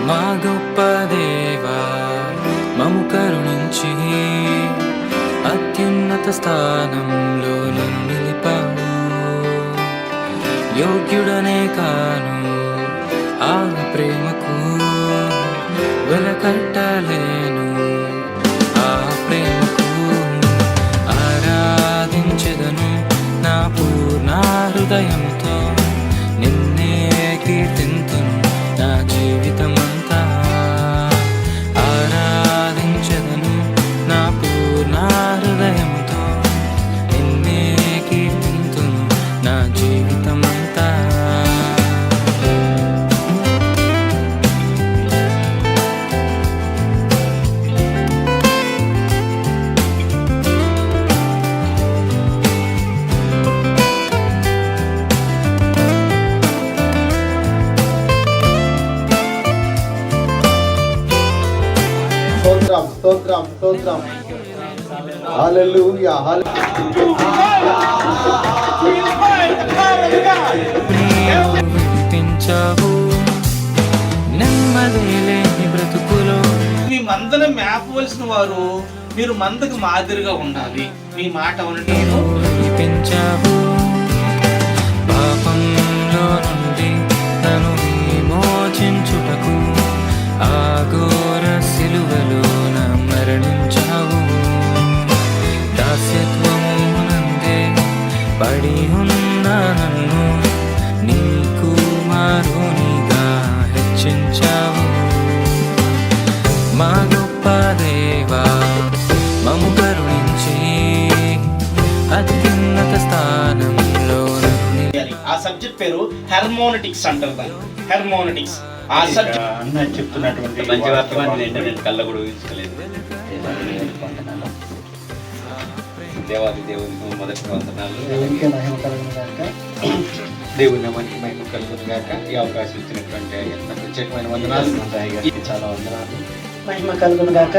మా గొప్ప దేవా మము కరుణించి అత్యున్నత స్థానంలో నన్ను నిలిపావు. యోగ్యుడనే కాను ఆ ప్రేమకు వెలకట్టలేను. ఆ ప్రేమకు ఆరాధించెదను నా పూర్ణ హృదయంతో. నిన్నే కీర్తింతును నా జీవితమంతా. ఆరాధించెదను నా పూర్ణ హృదయంతో. నిన్నే కీర్తింతును నా జీవితమంతా. స్తోత్రం స్తోత్రం స్తోత్రం. హల్లెలూయా వినిపించావు నెమ్మది లేని బ్రతుకులో. మీ మందను మేపవలసిన వారు మీరు మందకు మాదిరిగా ఉండాలి. మీ మాట నేను వినిపించావు పాపంలో నుండి నన్ను విమోచించుటకు. ఆ ఘోర సిలువలో నా మరణించావు. దాస్యత్వమునందే పడి ఉన్న నన్ను నీ కుమారునిగా హెచ్చించావు. మా గొప్ప దేవా మము కరుణించి అత్యున్నత స్థానంలో ఆ సబ్జెక్ట్ పేరు హెర్మోనటిక్స్ అంటారు. దాన్ని హెర్మోనటిక్స్. ఆ సబ్జెక్ట్ అన్న చెప్తున్నటువంటి మంచి వర్తమానం ఏంటంటే నేను కళ్ళ కూడా ఊహించుకోలేదు. దేవాది దేవునికి మొదటి వందనాలు. దేవుని నామానికి మహిమ కలుగును గాక. ఈ అవకాశం ఇచ్చినటువంటి ప్రత్యేకమైన వందనాలు. చాలా వందనాలు. మహిమ కలుగును గాక.